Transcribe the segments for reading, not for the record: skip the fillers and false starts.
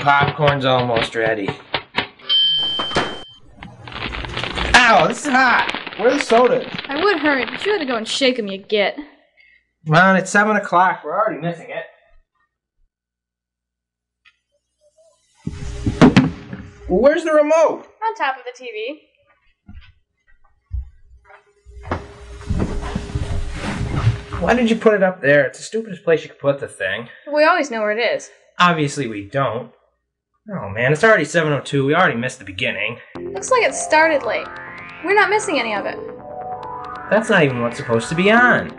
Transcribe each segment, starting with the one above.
popcorn's almost ready. Ow, this is hot. Where are the sodas? I would hurry, but you had to go and shake them, you get. Come on, it's 7 o'clock. We're already missing it. Well, where's the remote? On top of the TV. Why did you put it up there? It's the stupidest place you could put the thing. We always know where it is. Obviously we don't. Oh man, it's already 7:02. We already missed the beginning. Looks like it started late. We're not missing any of it. That's not even what's supposed to be on.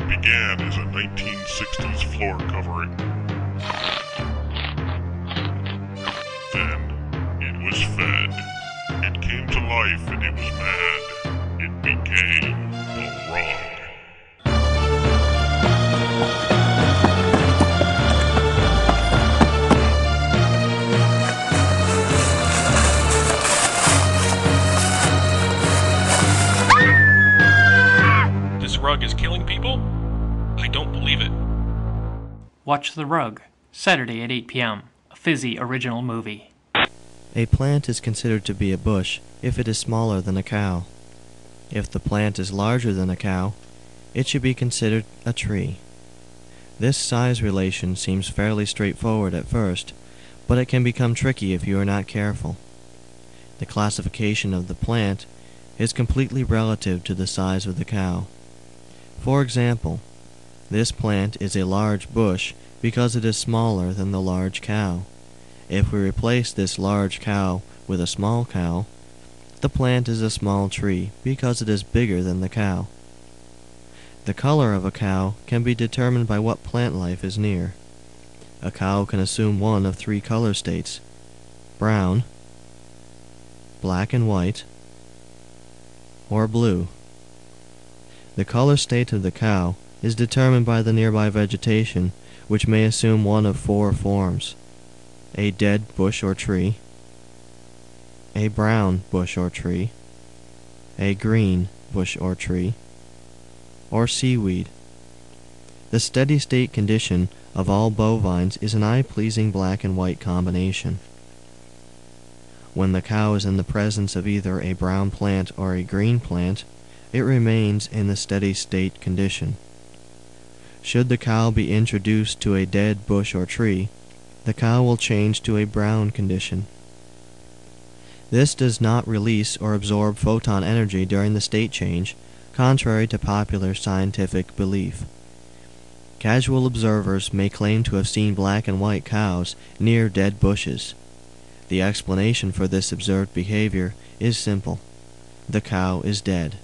Began as a 1960s floor covering. Then, it was fed. It came to life and it was mad. It became the rug. This rug is killing people? I don't believe it. Watch The Rug, Saturday at 8 p.m., a Fizzy original movie. A plant is considered to be a bush if it is smaller than a cow. If the plant is larger than a cow, it should be considered a tree. This size relation seems fairly straightforward at first, but it can become tricky if you are not careful. The classification of the plant is completely relative to the size of the cow. For example, this plant is a large bush because it is smaller than the large cow. If we replace this large cow with a small cow, the plant is a small tree because it is bigger than the cow. The color of a cow can be determined by what plant life is near. A cow can assume one of 3 color states: brown, black and white, or blue. The color state of the cow is determined by the nearby vegetation, which may assume one of 4 forms: a dead bush or tree, a brown bush or tree, a green bush or tree, or seaweed. The steady state condition of all bovines is an eye-pleasing black and white combination. When the cow is in the presence of either a brown plant or a green plant, it remains in the steady state condition. Should the cow be introduced to a dead bush or tree, the cow will change to a brown condition. This does not release or absorb photon energy during the state change, contrary to popular scientific belief. Casual observers may claim to have seen black and white cows near dead bushes. The explanation for this observed behavior is simple. The cow is dead.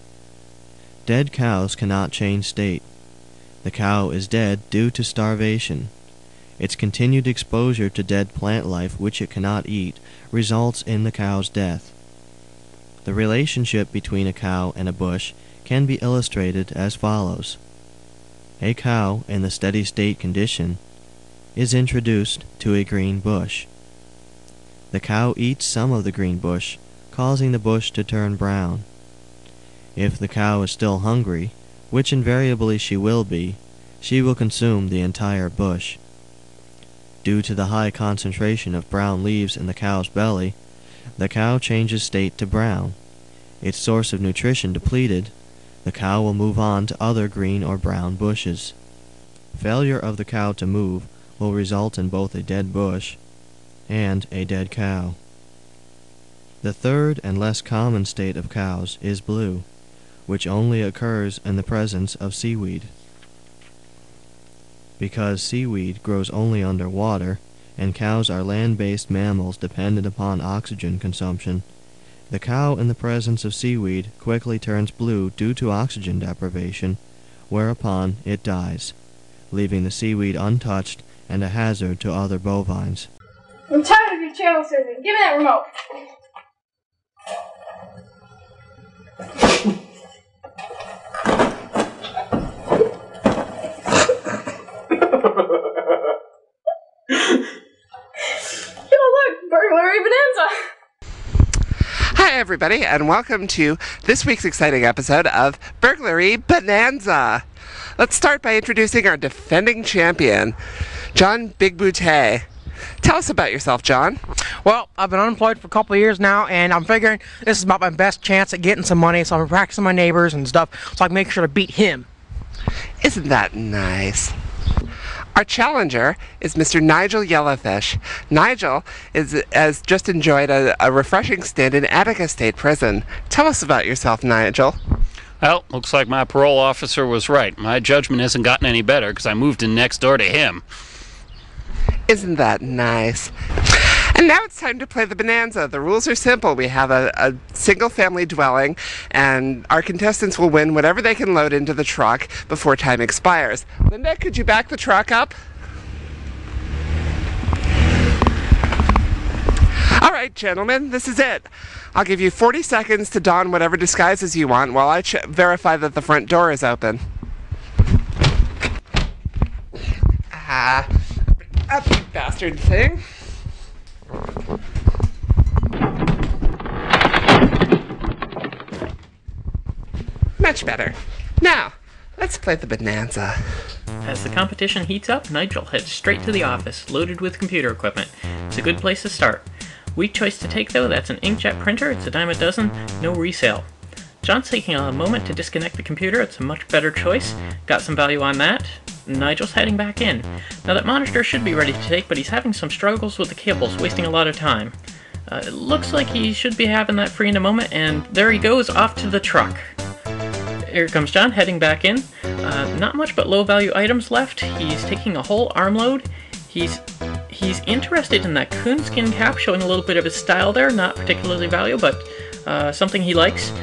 Dead cows cannot change state. The cow is dead due to starvation. Its continued exposure to dead plant life which it cannot eat results in the cow's death. The relationship between a cow and a bush can be illustrated as follows. A cow in the steady state condition is introduced to a green bush. The cow eats some of the green bush, causing the bush to turn brown. If the cow is still hungry, which invariably she will be, she will consume the entire bush. Due to the high concentration of brown leaves in the cow's belly, the cow changes state to brown. Its source of nutrition depleted, the cow will move on to other green or brown bushes. failure of the cow to move will result in both a dead bush and a dead cow. The third and less common state of cows is blue, which only occurs in the presence of seaweed. Because seaweed grows only under water, and cows are land-based mammals dependent upon oxygen consumption, the cow in the presence of seaweed quickly turns blue due to oxygen deprivation, whereupon it dies, leaving the seaweed untouched and a hazard to other bovines. I'm tired of your channel surfing. Give me that remote. Burglary Bonanza! Hi everybody, and welcome to this week's exciting episode of Burglary Bonanza. Let's start by introducing our defending champion, John Big Boutte. Tell us about yourself, John. Well, I've been unemployed for a couple of years now, and I'm figuring this is about my best chance at getting some money, so I'm practicing my neighbors and stuff, so I can make sure to beat him. Isn't that nice? Our challenger is Mr. Nigel Yellowfish. Nigel has just enjoyed a refreshing stint in Attica State Prison. Tell us about yourself, Nigel. Well, looks like my parole officer was right. My judgment hasn't gotten any better because I moved in next door to him. Isn't that nice? And now it's time to play the Bonanza. The rules are simple. We have a single-family dwelling, and our contestants will win whatever they can load into the truck before time expires. Linda, could you back the truck up? All right, gentlemen, this is it. I'll give you 40 seconds to don whatever disguises you want while I verify that the front door is open. Up, you bastard thing. Much better. Now, let's play the Bonanza. As the competition heats up, Nigel heads straight to the office, loaded with computer equipment. It's a good place to start. Weak choice to take, though. That's an inkjet printer. It's a dime a dozen. No resale. John's taking a moment to disconnect the computer. It's a much better choice. Got some value on that. Nigel's heading back in. Now that monitor should be ready to take, but he's having some struggles with the cables, wasting a lot of time. It looks like he should be having that free in a moment, and there he goes, off to the truck. Here comes John, heading back in. Not much but low-value items left. He's taking a whole armload. He's interested in that coonskin cap, showing a little bit of his style there. Not particularly valuable, but something he likes.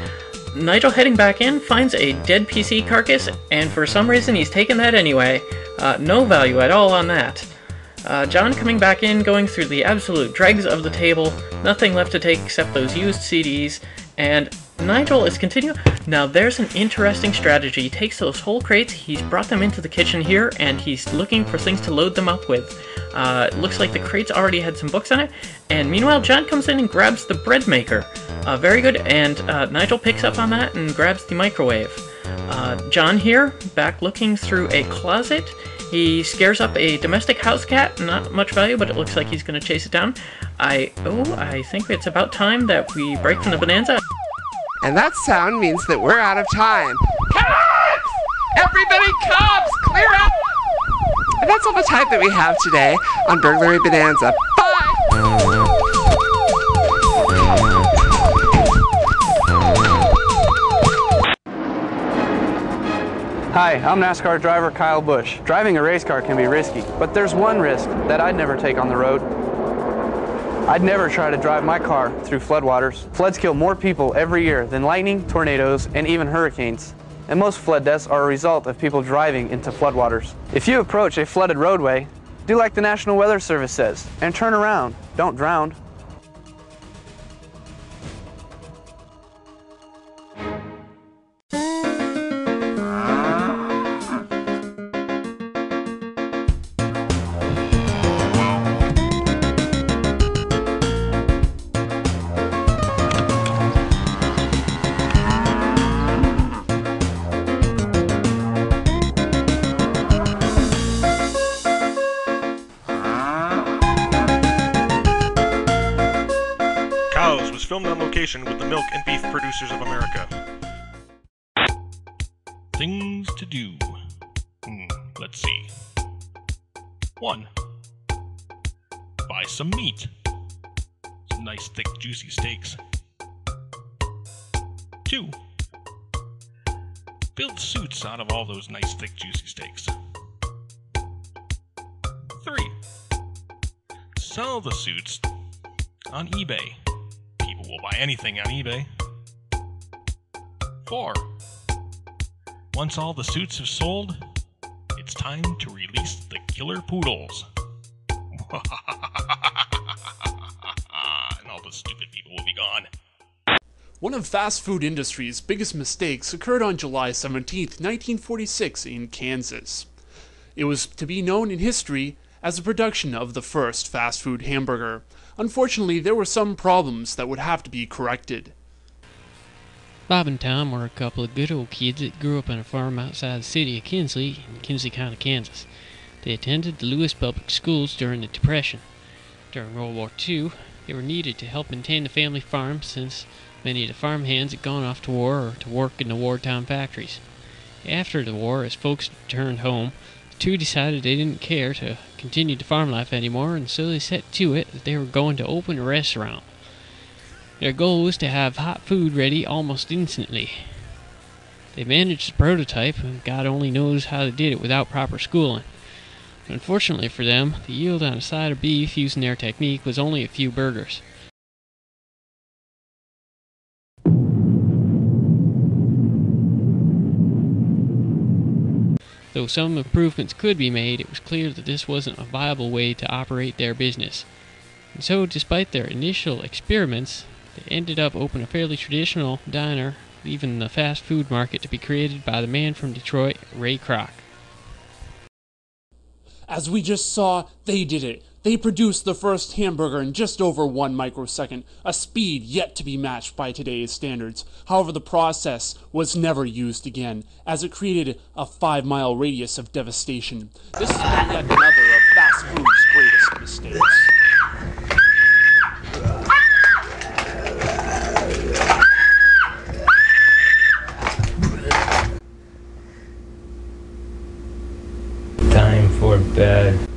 Nigel heading back in finds a dead PC carcass, and for some reason he's taken that anyway. No value at all on that. John coming back in, going through the absolute dregs of the table. Nothing left to take except those used CDs, and Nigel is continuing. Now there's an interesting strategy. He takes those whole crates, he's brought them into the kitchen here, and he's looking for things to load them up with. It looks like the crates already had some books on it, and meanwhile John comes in and grabs the bread maker. Very good, and Nigel picks up on that and grabs the microwave. John here, back looking through a closet. He scares up a domestic house cat, not much value, but it looks like he's going to chase it down. I think it's about time that we break from the Bonanza. And that sound means that we're out of time. Cops! Everybody, cops! Clear out! And that's all the time that we have today on Burglary Bonanza. Bye! Hi, I'm NASCAR driver Kyle Busch. Driving a race car can be risky, but there's one risk that I'd never take on the road. I'd never try to drive my car through floodwaters. Floods kill more people every year than lightning, tornadoes, and even hurricanes. And most flood deaths are a result of people driving into floodwaters. If you approach a flooded roadway, do like the National Weather Service says, and turn around. Don't drown. Filmed on location with the milk and beef producers of America. Things to do. Let's see. 1. Buy some meat. Some nice, thick, juicy steaks. 2. Build suits out of all those nice, thick, juicy steaks. 3. Sell the suits on eBay. People will buy anything on eBay. 4. Once all the suits have sold, it's time to release the killer poodles. And all the stupid people will be gone. One of fast food industry's biggest mistakes occurred on July 17, 1946 in Kansas. It was to be known in history as the production of the first fast food hamburger. Unfortunately, there were some problems that would have to be corrected. Bob and Tom were a couple of good old kids that grew up on a farm outside the city of Kinsley in Kinsley County, Kansas. They attended the Lewis Public Schools during the Depression. During World War II, they were needed to help maintain the family farm since many of the farm hands had gone off to war or to work in the wartime factories. After the war, as folks returned home, the two decided they didn't care to continue the farm life anymore, and so they set to it that they were going to open a restaurant. Their goal was to have hot food ready almost instantly. They managed the prototype, and God only knows how they did it without proper schooling. Unfortunately for them, the yield on a side of beef using their technique was only a few burgers. Though some improvements could be made, it was clear that this wasn't a viable way to operate their business. And so, despite their initial experiments, they ended up opening a fairly traditional diner, leaving the fast food market to be created by the man from Detroit, Ray Kroc. As we just saw, they did it. They produced the first hamburger in just over 1 microsecond, a speed yet to be matched by today's standards. However, the process was never used again, as it created a 5-mile radius of devastation. This is yet another of fast food's greatest mistakes. Time for bed.